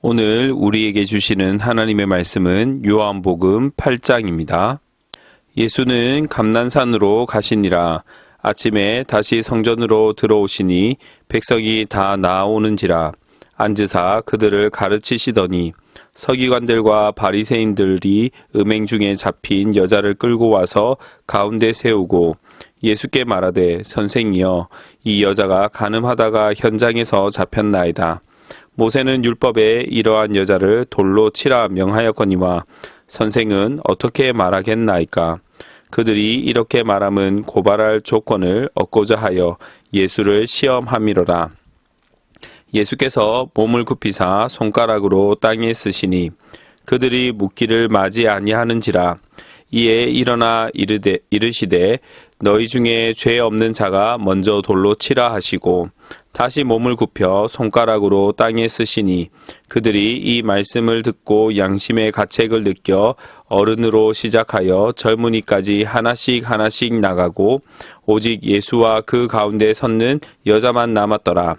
오늘 우리에게 주시는 하나님의 말씀은 요한복음 8장입니다. 예수는 감난산으로 가시니라. 아침에 다시 성전으로 들어오시니 백성이 다 나아오는지라. 앉으사 그들을 가르치시더니 서기관들과 바리새인들이 음행 중에 잡힌 여자를 끌고 와서 가운데 세우고 예수께 말하되, 선생이여, 이 여자가 간음하다가 현장에서 잡혔나이다. 모세는 율법에 이러한 여자를 돌로 치라 명하였거니와 선생은 어떻게 말하겠나이까? 그들이 이렇게 말함은 고발할 조건을 얻고자 하여 예수를 시험함이로라. 예수께서 몸을 굽히사 손가락으로 땅에 쓰시니 그들이 묻기를 마지 아니하는지라. 이에 일어나 이르시되, 너희 중에 죄 없는 자가 먼저 돌로 치라 하시고 다시 몸을 굽혀 손가락으로 땅에 쓰시니 그들이 이 말씀을 듣고 양심의 가책을 느껴 어른으로 시작하여 젊은이까지 하나씩 나가고 오직 예수와 그 가운데 섰는 여자만 남았더라.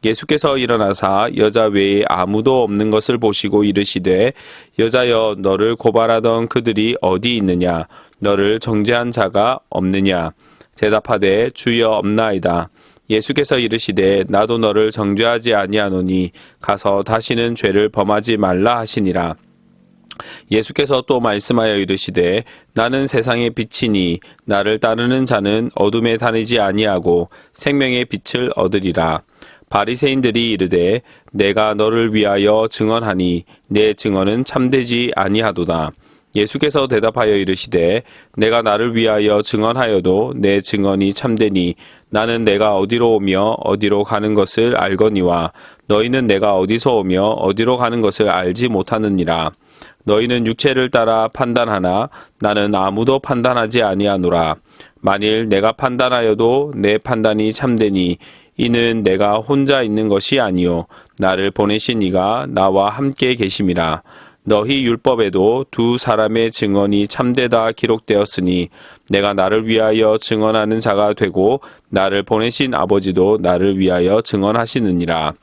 예수께서 일어나사 여자 외에 아무도 없는 것을 보시고 이르시되, 여자여, 너를 고발하던 그들이 어디 있느냐? 너를 정죄한 자가 없느냐? 대답하되, 주여, 없나이다. 예수께서 이르시되, 나도 너를 정죄하지 아니하노니 가서 다시는 죄를 범하지 말라 하시니라. 예수께서 또 말씀하여 이르시되, 나는 세상의 빛이니 나를 따르는 자는 어둠에 다니지 아니하고 생명의 빛을 얻으리라. 바리새인들이 이르되, 내가 너를 위하여 증언하니 내 증언은 참되지 아니하도다. 예수께서 대답하여 이르시되, 내가 나를 위하여 증언하여도 내 증언이 참되니 나는 내가 어디로 오며 어디로 가는 것을 알거니와 너희는 내가 어디서 오며 어디로 가는 것을 알지 못하느니라. 너희는 육체를 따라 판단하나 나는 아무도 판단하지 아니하노라. 만일 내가 판단하여도 내 판단이 참되니 이는 내가 혼자 있는 것이 아니요 나를 보내신 이가 나와 함께 계심이라. 너희 율법에도 두 사람의 증언이 참되다 기록되었으니 내가 나를 위하여 증언하는 자가 되고 나를 보내신 아버지도 나를 위하여 증언하시느니라.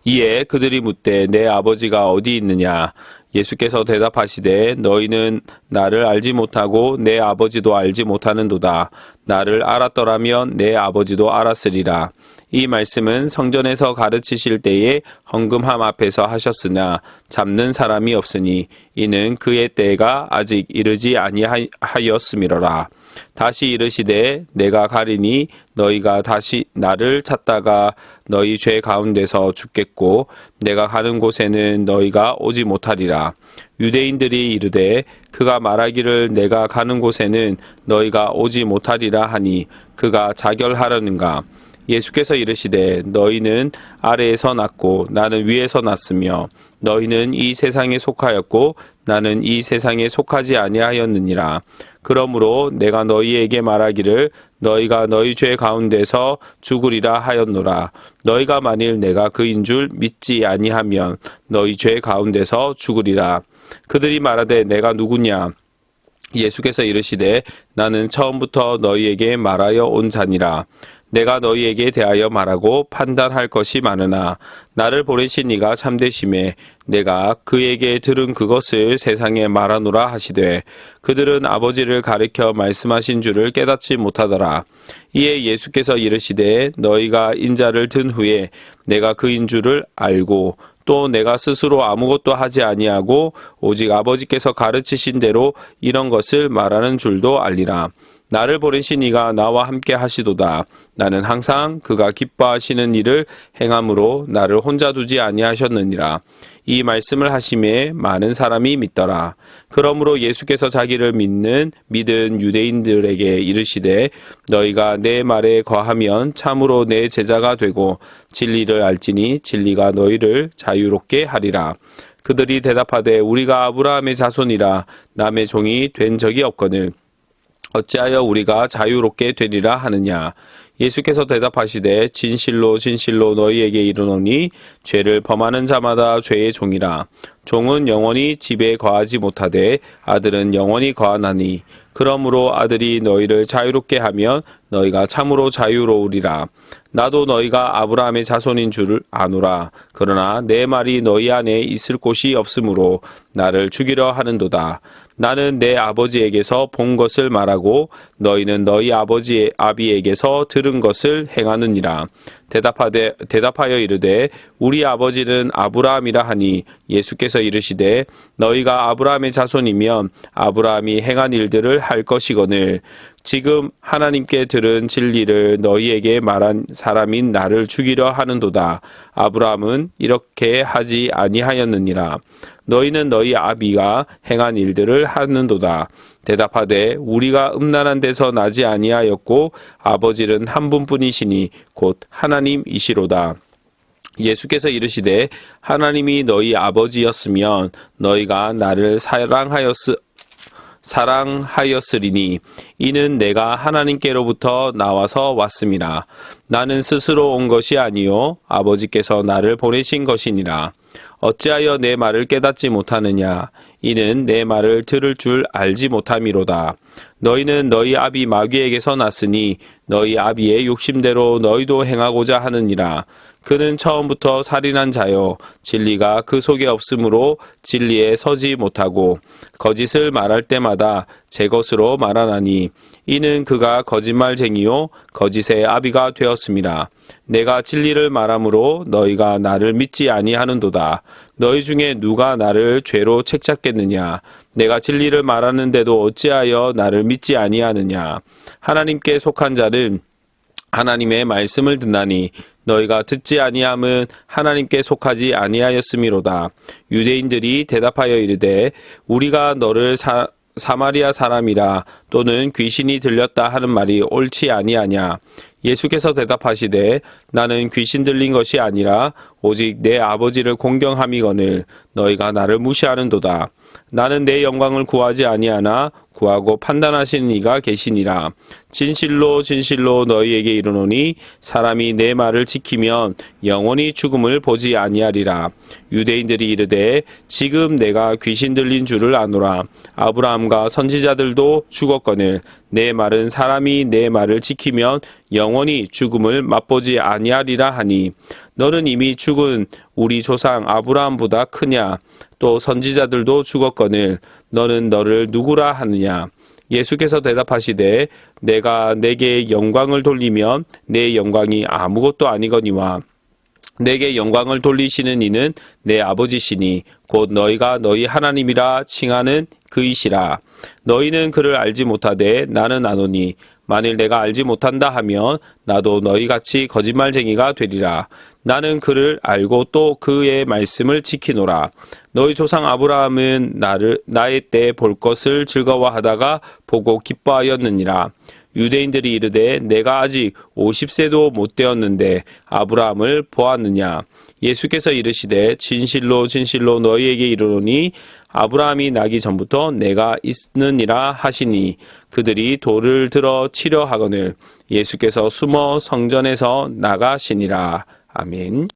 이에 그들이 묻되, 내 아버지가 어디 있느냐? 예수께서 대답하시되, 너희는 나를 알지 못하고 내 아버지도 알지 못하는도다. 나를 알았더라면 내 아버지도 알았으리라. 이 말씀은 성전에서 가르치실 때에 헌금함 앞에서 하셨으나 잡는 사람이 없으니 이는 그의 때가 아직 이르지 아니하였음이로라. 다시 이르시되, 내가 가리니 너희가 다시 나를 찾다가 너희 죄 가운데서 죽겠고 내가 가는 곳에는 너희가 오지 못하리라. 유대인들이 이르되, 그가 말하기를 내가 가는 곳에는 너희가 오지 못하리라 하니 그가 자결하려는가? 예수께서 이르시되, 너희는 아래에서 났고 나는 위에서 났으며 너희는 이 세상에 속하였고 나는 이 세상에 속하지 아니하였느니라. 그러므로 내가 너희에게 말하기를 너희가 너희 죄 가운데서 죽으리라 하였노라. 너희가 만일 내가 그인 줄 믿지 아니하면 너희 죄 가운데서 죽으리라. 그들이 말하되, 내가 누구냐? 예수께서 이르시되, 나는 처음부터 너희에게 말하여 온 자니라. 내가 너희에게 대하여 말하고 판단할 것이 많으나 나를 보내신 이가 참되심에 내가 그에게 들은 그것을 세상에 말하노라 하시되 그들은 아버지를 가리켜 말씀하신 줄을 깨닫지 못하더라. 이에 예수께서 이르시되, 너희가 인자를 든 후에 내가 그인 줄을 알고 또 내가 스스로 아무것도 하지 아니하고 오직 아버지께서 가르치신 대로 이런 것을 말하는 줄도 알리라. 나를 보내신 이가 나와 함께 하시도다. 나는 항상 그가 기뻐하시는 일을 행함으로 나를 혼자 두지 아니하셨느니라. 이 말씀을 하심에 많은 사람이 믿더라. 그러므로 예수께서 자기를 믿은 유대인들에게 이르시되, 너희가 내 말에 거하면 참으로 내 제자가 되고 진리를 알지니 진리가 너희를 자유롭게 하리라. 그들이 대답하되, 우리가 아브라함의 자손이라 남의 종이 된 적이 없거늘 어찌하여 우리가 자유롭게 되리라 하느냐? 예수께서 대답하시되, 진실로 너희에게 이르노니 죄를 범하는 자마다 죄의 종이라. 종은 영원히 집에 거하지 못하되 아들은 영원히 거하나니 그러므로 아들이 너희를 자유롭게 하면 너희가 참으로 자유로우리라. 나도 너희가 아브라함의 자손인 줄을 아노라. 그러나 내 말이 너희 안에 있을 곳이 없으므로 나를 죽이려 하는도다. 나는 내 아버지에게서 본 것을 말하고 너희는 너희 아비에게서 들은 것을 행하느니라. 대답하여 이르되 우리 아버지는 아브라함이라 하니 예수께서 이르시되 너희가 아브라함의 자손이면 아브라함이 행한 일들을 할 것이거늘 지금 하나님께 들은 진리를 너희에게 말한 사람인 나를 죽이려 하는도다. 아브라함은 이렇게 하지 아니하였느니라. 너희는 너희 아비가 행한 일들을 하는도다. 대답하되 우리가 음란한 데서 나지 아니하였고 아버지는 한 분뿐이시니 곧 하나님이시로다. 예수께서 이르시되 하나님이 너희 아버지였으면 너희가 나를 사랑하였으리니 이는 내가 하나님께로부터 나와서 왔음이라. 나는 스스로 온 것이 아니요 아버지께서 나를 보내신 것이니라. 어찌하여 내 말을 깨닫지 못하느냐? 이는 내 말을 들을 줄 알지 못함이로다. 너희는 너희 아비 마귀에게서 났으니 너희 아비의 욕심대로 너희도 행하고자 하느니라. 그는 처음부터 살인한 자요 진리가 그 속에 없으므로 진리에 서지 못하고 거짓을 말할 때마다 제 것으로 말하나니 이는 그가 거짓말쟁이요 거짓의 아비가 되었음이라. 내가 진리를 말하므로 너희가 나를 믿지 아니하는도다. 너희 중에 누가 나를 죄로 책잡겠느냐? 내가 진리를 말하는데도 어찌하여 나를 믿지 아니하느냐? 하나님께 속한 자는 하나님의 말씀을 듣나니 너희가 듣지 아니함은 하나님께 속하지 아니하였음이로다. 유대인들이 대답하여 이르되 우리가 너를 사마리아 사람이라 또는 귀신이 들렸다 하는 말이 옳지 아니하냐? 예수께서 대답하시되 나는 귀신 들린 것이 아니라 오직 내 아버지를 공경함이거늘 너희가 나를 무시하는도다. 나는 내 영광을 구하지 아니하나 구하고 판단하시는 이가 계시니라. 진실로 진실로 너희에게 이르노니 사람이 내 말을 지키면 영원히 죽음을 보지 아니하리라. 유대인들이 이르되 지금 내가 귀신 들린 줄을 아노라. 아브라함과 선지자들도 죽었거늘 내 말은 사람이 내 말을 지키면 영원히 죽음을 맛보지 아니하리라 하니 너는 이미 죽은 우리 조상 아브라함보다 크냐? 또 선지자들도 죽었거늘 너는 너를 누구라 하느냐? 예수께서 대답하시되 내가 내게 영광을 돌리면 내 영광이 아무것도 아니거니와 내게 영광을 돌리시는 이는 내 아버지시니 곧 너희가 너희 하나님이라 칭하는 그이시라. 너희는 그를 알지 못하되 나는 아노니 만일 내가 알지 못한다 하면 나도 너희같이 거짓말쟁이가 되리라. 나는 그를 알고 또 그의 말씀을 지키노라. 너희 조상 아브라함은 나의 때 볼 것을 즐거워하다가 보고 기뻐하였느니라. 유대인들이 이르되 내가 아직 50세도 못 되었는데 아브라함을 보았느냐? 예수께서 이르시되 진실로 진실로 너희에게 이르노니 아브라함이 나기 전부터 내가 있느니라 하시니 그들이 돌을 들어 치려 하거늘 예수께서 숨어 성전에서 나가시니라. 아멘.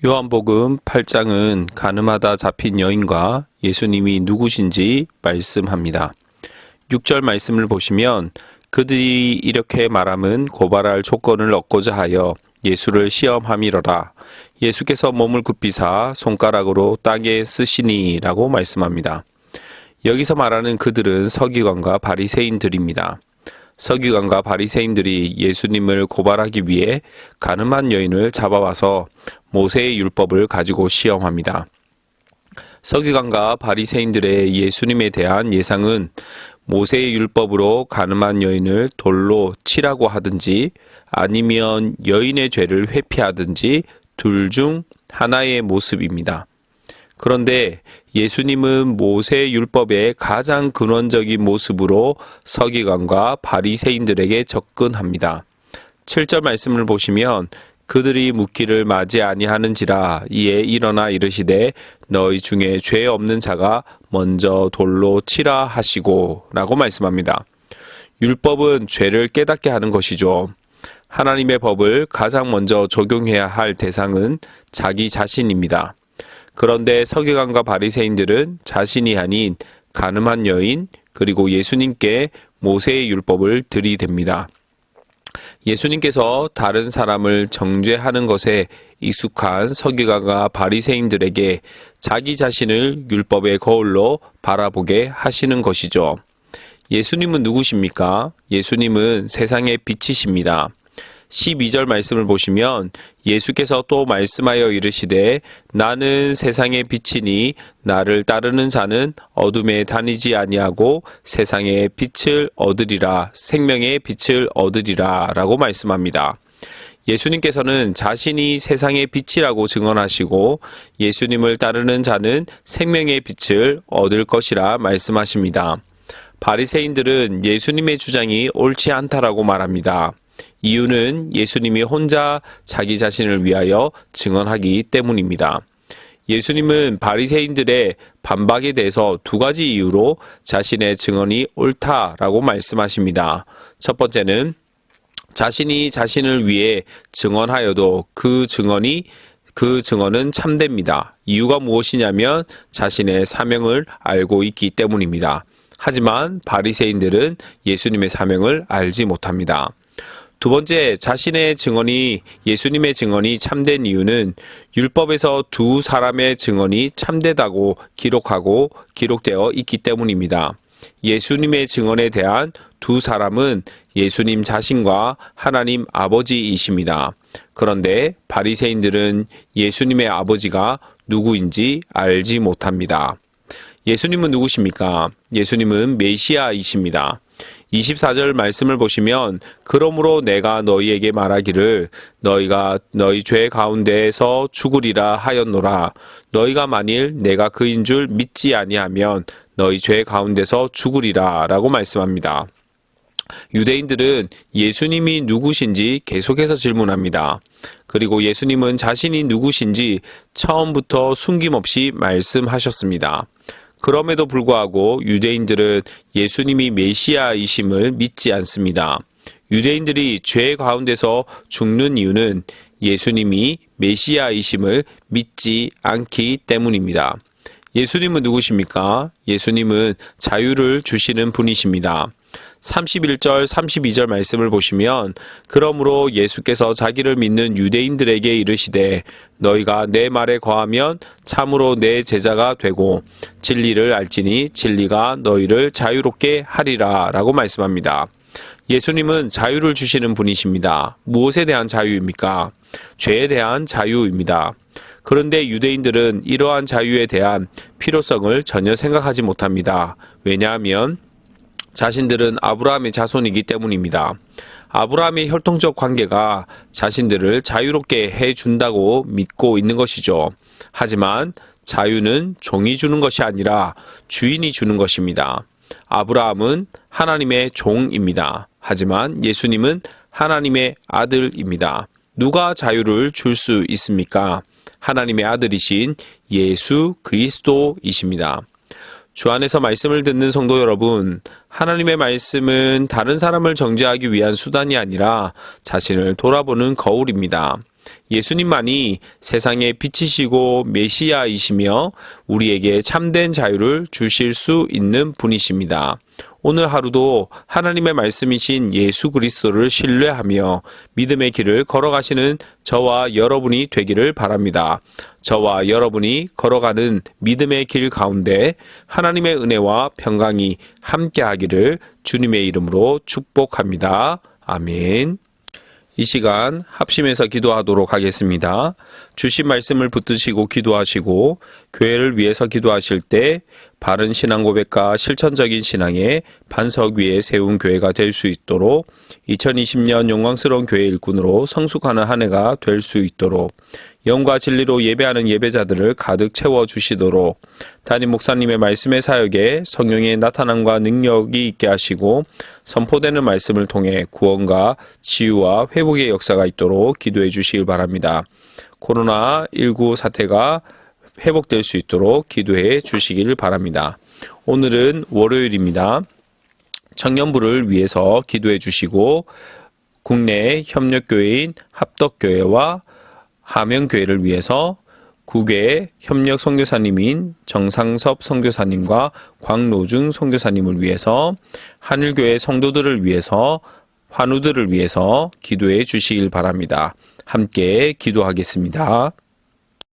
요한복음 8장은 가늠하다 잡힌 여인과 예수님이 누구신지 말씀합니다. 6절 말씀을 보시면 그들이 이렇게 말함은 고발할 조건을 얻고자 하여 예수를 시험함이로라. 예수께서 몸을 굽히사 손가락으로 땅에 쓰시니 라고 말씀합니다. 여기서 말하는 그들은 서기관과 바리새인들입니다. 서기관과 바리새인들이 예수님을 고발하기 위해 가늠한 여인을 잡아와서 모세의 율법을 가지고 시험합니다. 서기관과 바리새인들의 예수님에 대한 예상은 모세의 율법으로 가늠한 여인을 돌로 치라고 하든지 아니면 여인의 죄를 회피하든지 둘 중 하나의 모습입니다. 그런데 예수님은 모세 율법의 가장 근원적인 모습으로 서기관과 바리새인들에게 접근합니다. 7절 말씀을 보시면 그들이 묻기를 마지 아니하는지라 이에 일어나 이르시되 너희 중에 죄 없는 자가 먼저 돌로 치라 하시고 라고 말씀합니다. 율법은 죄를 깨닫게 하는 것이죠. 하나님의 법을 가장 먼저 적용해야 할 대상은 자기 자신입니다. 그런데 서기관과 바리새인들은 자신이 아닌 가늠한 여인 그리고 예수님께 모세의 율법을 들이댑니다. 예수님께서 다른 사람을 정죄하는 것에 익숙한 서기관과 바리새인들에게 자기 자신을 율법의 거울로 바라보게 하시는 것이죠. 예수님은 누구십니까? 예수님은 세상의 빛이십니다. 12절 말씀을 보시면 예수께서 또 말씀하여 이르시되 나는 세상의 빛이니 나를 따르는 자는 어둠에 다니지 아니하고 세상의 빛을 얻으리라, 생명의 빛을 얻으리라 라고 말씀합니다. 예수님께서는 자신이 세상의 빛이라고 증언하시고 예수님을 따르는 자는 생명의 빛을 얻을 것이라 말씀하십니다. 바리새인들은 예수님의 주장이 옳지 않다라고 말합니다. 이유는 예수님이 혼자 자기 자신을 위하여 증언하기 때문입니다. 예수님은 바리새인들의 반박에 대해서 두 가지 이유로 자신의 증언이 옳다라고 말씀하십니다. 첫 번째는 자신이 자신을 위해 증언하여도 그 증언은 참됩니다. 이유가 무엇이냐면 자신의 사명을 알고 있기 때문입니다. 하지만 바리새인들은 예수님의 사명을 알지 못합니다. 두 번째, 예수님의 증언이 참된 이유는 율법에서 두 사람의 증언이 참되다고 기록되어 있기 때문입니다. 예수님의 증언에 대한 두 사람은 예수님 자신과 하나님 아버지이십니다. 그런데 바리새인들은 예수님의 아버지가 누구인지 알지 못합니다. 예수님은 누구십니까? 예수님은 메시아이십니다. 24절 말씀을 보시면 그러므로 내가 너희에게 말하기를 너희가 너희 죄 가운데에서 죽으리라 하였노라. 너희가 만일 내가 그인 줄 믿지 아니하면 너희 죄 가운데서 죽으리라 라고 말씀합니다. 유대인들은 예수님이 누구신지 계속해서 질문합니다. 그리고 예수님은 자신이 누구신지 처음부터 숨김없이 말씀하셨습니다. 그럼에도 불구하고 유대인들은 예수님이 메시아이심을 믿지 않습니다. 유대인들이 죄 가운데서 죽는 이유는 예수님이 메시아이심을 믿지 않기 때문입니다. 예수님은 누구십니까? 예수님은 자유를 주시는 분이십니다. 31절, 32절 말씀을 보시면 그러므로 예수께서 자기를 믿는 유대인들에게 이르시되 너희가 내 말에 거하면 참으로 내 제자가 되고 진리를 알지니 진리가 너희를 자유롭게 하리라 라고 말씀합니다. 예수님은 자유를 주시는 분이십니다. 무엇에 대한 자유입니까? 죄에 대한 자유입니다. 그런데 유대인들은 이러한 자유에 대한 필요성을 전혀 생각하지 못합니다. 왜냐하면 자신들은 아브라함의 자손이기 때문입니다. 아브라함의 혈통적 관계가 자신들을 자유롭게 해준다고 믿고 있는 것이죠. 하지만 자유는 종이 주는 것이 아니라 주인이 주는 것입니다. 아브라함은 하나님의 종입니다. 하지만 예수님은 하나님의 아들입니다. 누가 자유를 줄 수 있습니까? 하나님의 아들이신 예수 그리스도이십니다. 주 안에서 말씀을 듣는 성도 여러분, 하나님의 말씀은 다른 사람을 정죄하기 위한 수단이 아니라 자신을 돌아보는 거울입니다. 예수님만이 세상의 빛이시고 메시아이시며 우리에게 참된 자유를 주실 수 있는 분이십니다. 오늘 하루도 하나님의 말씀이신 예수 그리스도를 신뢰하며 믿음의 길을 걸어가시는 저와 여러분이 되기를 바랍니다. 저와 여러분이 걸어가는 믿음의 길 가운데 하나님의 은혜와 평강이 함께하기를 주님의 이름으로 축복합니다. 아멘. 이 시간 합심해서 기도하도록 하겠습니다. 주신 말씀을 붙드시고 기도하시고 교회를 위해서 기도하실 때 바른 신앙 고백과 실천적인 신앙의 반석 위에 세운 교회가 될 수 있도록 2020년 영광스러운 교회 일꾼으로 성숙하는 한 해가 될 수 있도록 영과 진리로 예배하는 예배자들을 가득 채워주시도록 담임 목사님의 말씀의 사역에 성령의 나타남과 능력이 있게 하시고 선포되는 말씀을 통해 구원과 치유와 회복의 역사가 있도록 기도해 주시길 바랍니다. 코로나19 사태가 회복될 수 있도록 기도해 주시길 바랍니다. 오늘은 월요일입니다. 청년부를 위해서 기도해 주시고 국내 협력교회인 합덕교회와 하명교회를 위해서 국외 협력 선교사님인 정상섭 선교사님과 광노중 선교사님을 위해서 한일교회 성도들을 위해서 환우들을 위해서 기도해 주시길 바랍니다. 함께 기도하겠습니다.